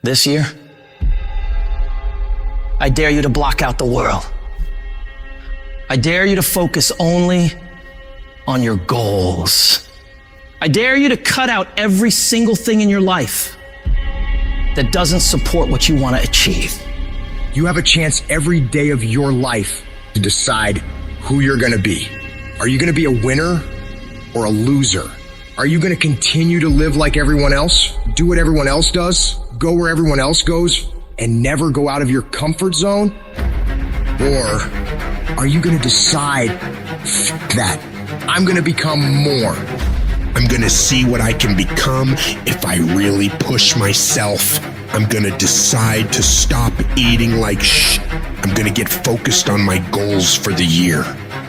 This year, I dare you to block out the world. I dare you to focus only on your goals. I dare you to cut out every single thing in your life that doesn't support what you want to achieve. You have a chance every day of your life to decide who you're going to be. Are you going to be a winner or a loser? Are you going to continue to live like everyone else, do what everyone else does, go where everyone else goes, and never go out of your comfort zone? Or are you going to decide that I'm going to become more? I'm going to see what I can become if I really push myself. I'm going to decide to stop eating like I'm going to get focused on my goals for the year.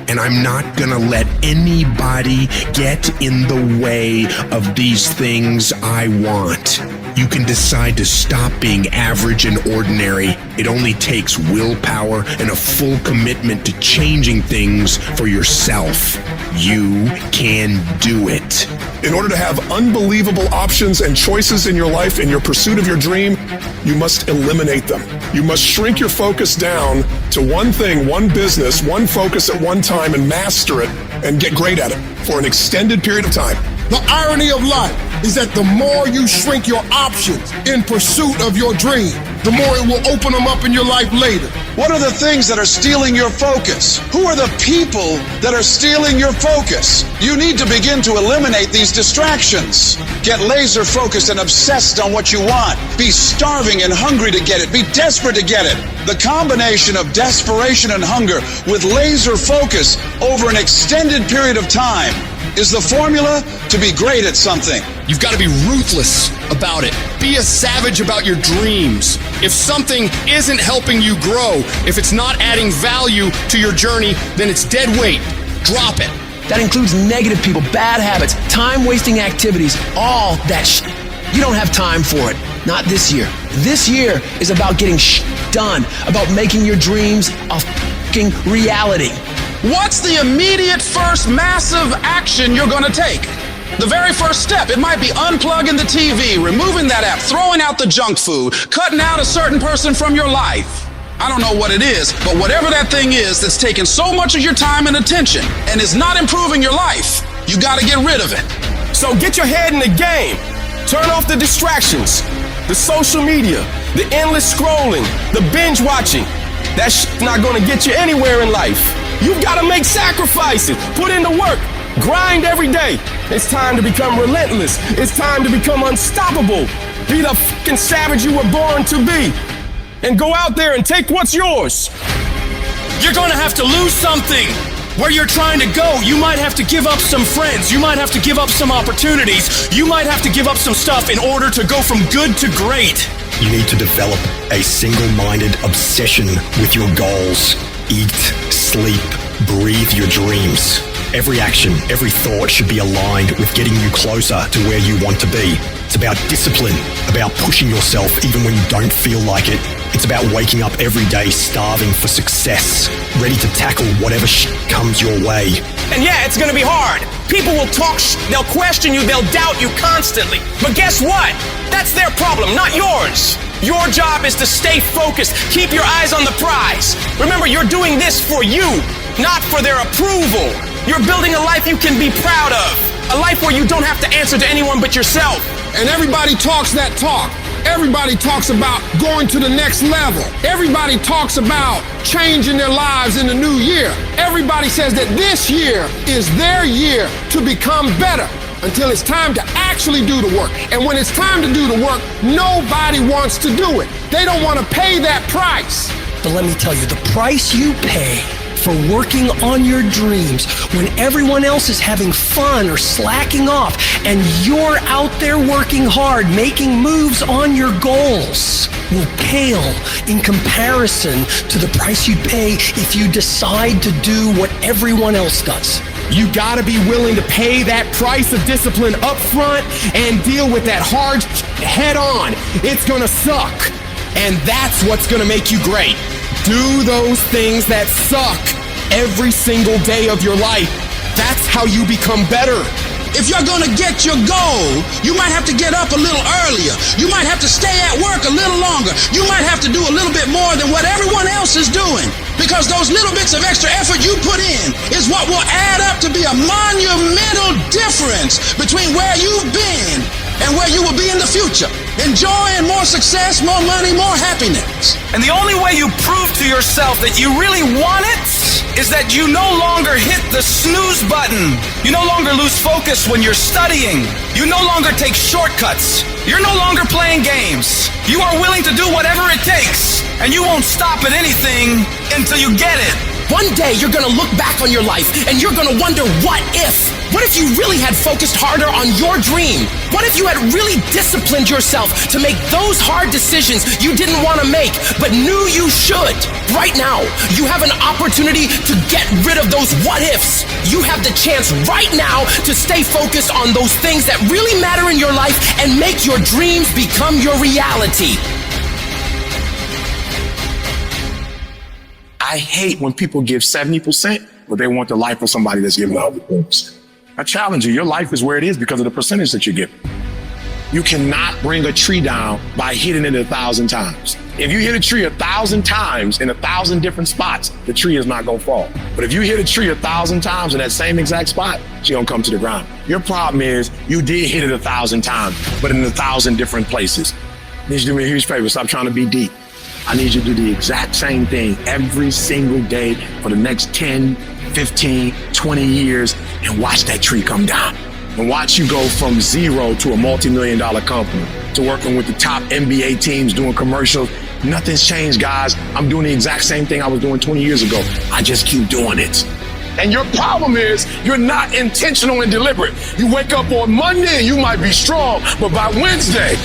And I'm not gonna let anybody get in the way of these things I want. You can decide to stop being average and ordinary. It only takes willpower and a full commitment to changing things for yourself. You can do it. In order to have unbelievable options and choices in your life, in your pursuit of your dream, you must eliminate them. You must shrink your focus down to one thing, one business, one focus at one time, and master it and get great at it for an extended period of time. The irony of life is that the more you shrink your options in pursuit of your dream, the more it will open them up in your life later. What are the things that are stealing your focus? Who are the people that are stealing your focus? You need to begin to eliminate these distractions. Get laser focused and obsessed on what you want. Be starving and hungry to get it. Be desperate to get it. The combination of desperation and hunger with laser focus over an extended period of time is the formula to be great at something. You've got to be ruthless about it. Be a savage about your dreams. If something isn't helping you grow, if it's not adding value to your journey, then it's dead weight. Drop it. That includes negative people, bad habits, time-wasting activities, all that You don't have time for it. Not this year. This year is about getting done, about making your dreams a f***ing reality. What's the immediate first massive action you're going to take? The very first step, it might be unplugging the TV, removing that app, throwing out the junk food, cutting out a certain person from your life. I don't know what it is, but whatever that thing is that's taking so much of your time and attention and is not improving your life, you got to get rid of it. So get your head in the game. Turn off the distractions, the social media, the endless scrolling, the binge watching. That shit's not going to get you anywhere in life. You've got to make sacrifices, put in the work, grind every day. It's time to become relentless. It's time to become unstoppable. Be the fucking savage you were born to be. And go out there and take what's yours. You're going to have to lose something. Where you're trying to go, you might have to give up some friends. You might have to give up some opportunities. You might have to give up some stuff in order to go from good to great. You need to develop a single-minded obsession with your goals. Eat, sleep, breathe your dreams. Every action, every thought should be aligned with getting you closer to where you want to be. It's about discipline, about pushing yourself even when you don't feel like it. It's about waking up every day starving for success, ready to tackle whatever comes your way. And yeah, it's gonna be hard. People will talk they'll question you, they'll doubt you constantly. But guess what? That's their problem, not yours. Your job is to stay focused, keep your eyes on the prize. Remember, you're doing this for you, not for their approval. You're building a life you can be proud of, a life where you don't have to answer to anyone but yourself. And everybody talks that talk. Everybody talks about going to the next level. Everybody talks about changing their lives in the new year. Everybody says that this year is their year to become better until it's time to actually do the work. And when it's time to do the work, nobody wants to do it. They don't want to pay that price. But let me tell you, the price you pay for working on your dreams when everyone else is having fun or slacking off and you're out there working hard, making moves on your goals will pale in comparison to the price you pay if you decide to do what everyone else does. You gotta be willing to pay that price of discipline up front and deal with that hard head on. It's gonna suck. And that's what's gonna make you great. Do those things that suck every single day of your life. That's how you become better. If you're gonna get your goal, you might have to get up a little earlier. You might have to stay at work a little longer. You might have to do a little bit more than what everyone else is doing. Because those little bits of extra effort you put in is what will add up to be a monumental difference between where you've been and where you will be in the future. Enjoying more success, more money, more happiness. And the only way you prove to yourself that you really want it is that you no longer hit the snooze button. You no longer lose focus when you're studying. You no longer take shortcuts. You're no longer playing games. You are willing to do whatever it takes, and you won't stop at anything until you get it. One day you're gonna look back on your life and you're gonna wonder, what if? What if you really had focused harder on your dream? What if you had really disciplined yourself to make those hard decisions you didn't want to make but knew you should? Right now, you have an opportunity to get rid of those what ifs. You have the chance right now to stay focused on those things that really matter in your life and make your dreams become your reality. I hate when people give 70%, but they want the life of somebody that's giving 100%. I challenge you, your life is where it is because of the percentage that you're giving. You cannot bring a tree down by hitting it 1,000 times. If you hit a tree 1,000 times in 1,000 different spots, the tree is not gonna fall. But if you hit a tree 1,000 times in that same exact spot, it's gonna come to the ground. Your problem is you did hit it 1,000 times, but in 1,000 different places. I need you to do me a huge favor, stop trying to be deep. I need you to do the exact same thing every single day for the next 10, 15, 20 years and watch that tree come down. And watch you go from zero to a multi-million-dollar company, to working with the top NBA teams, doing commercials. Nothing's changed, guys. I'm doing the exact same thing I was doing 20 years ago. I just keep doing it. And your problem is you're not intentional and deliberate. You wake up on Monday and you might be strong, but by Wednesday,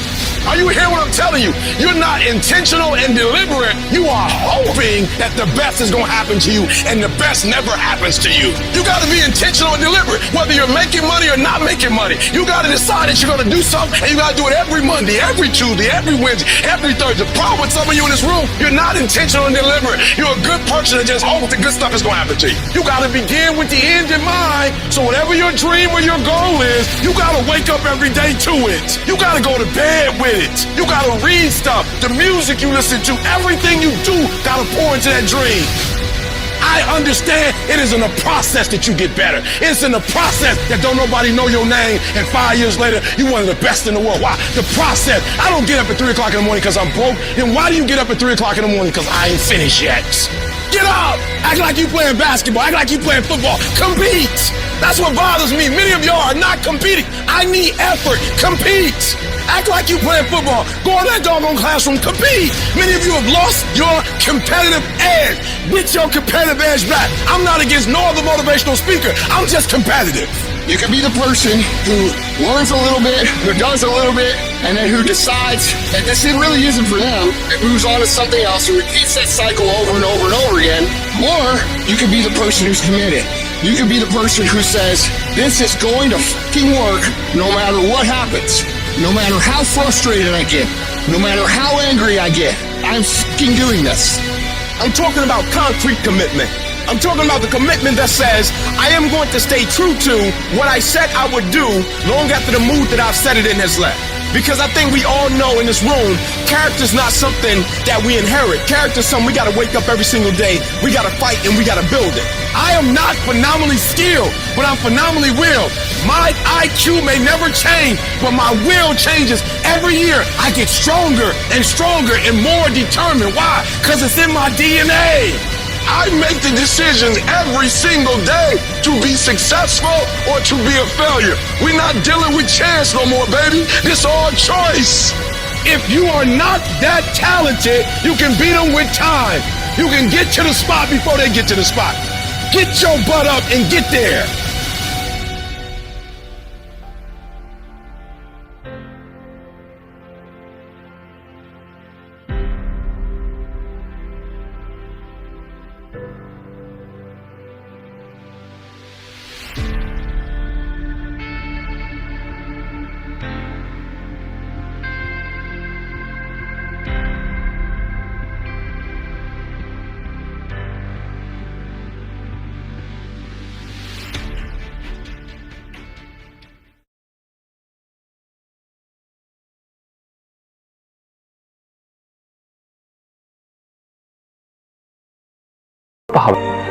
are you hearing what I'm telling you? You're not intentional and deliberate. You are hoping that the best is gonna happen to you, and the best never happens to you. You gotta be intentional and deliberate, whether you're making money or not making money. You gotta decide that you're gonna do something, and you gotta do it every Monday, every Tuesday, every Wednesday, every Thursday. The problem with some of you in this room, you're not intentional and deliberate. You're a good person that just hopes the good stuff is gonna happen to you. You gotta begin with the end in mind, so whatever your dream or your goal is, you gotta wake up every day to it. You gotta go to bed with it. You gotta read stuff, the music you listen to, everything you do gotta pour into that dream. I understand it is in the process that you get better. It's in the process that don't nobody know your name, and 5 years later, you're one of the best in the world. Why? The process. I don't get up at 3 o'clock in the morning because I'm broke. Then why do you get up at 3 o'clock in the morning? Because I ain't finished yet. Get up! Act like you playing basketball. Act like you playing football. Compete! That's what bothers me. Many of y'all are not competing. I need effort. Compete! Act like you playing football. Go in that doggone classroom. Compete! Many of you have lost your competitive edge. Get your competitive edge back. I'm not against no other motivational speaker. I'm just competitive. You can be the person who learns a little bit, who does a little bit, and then who decides that this really isn't for them, and moves on to something else, who repeats that cycle over and over and over again. Or you can be the person who's committed. You can be the person who says, this is going to fucking work no matter what happens. No matter how frustrated I get, no matter how angry I get, I'm fucking doing this. I'm talking about concrete commitment. I'm talking about the commitment that says, I am going to stay true to what I said I would do long after the mood that I've set it in has left. Because I think we all know in this room, character's not something that we inherit. Character's something we gotta wake up every single day, we gotta fight, and we gotta build it. I am not phenomenally skilled, but I'm phenomenally willed. My IQ may never change, but my will changes every year. I get stronger and stronger and more determined. Why? Because it's in my DNA. I make the decisions every single day to be successful or to be a failure. We're not dealing with chance no more, baby. This all choice. If you are not that talented, you can beat them with time. You can get to the spot before they get to the spot. Get your butt up and get there. 不好。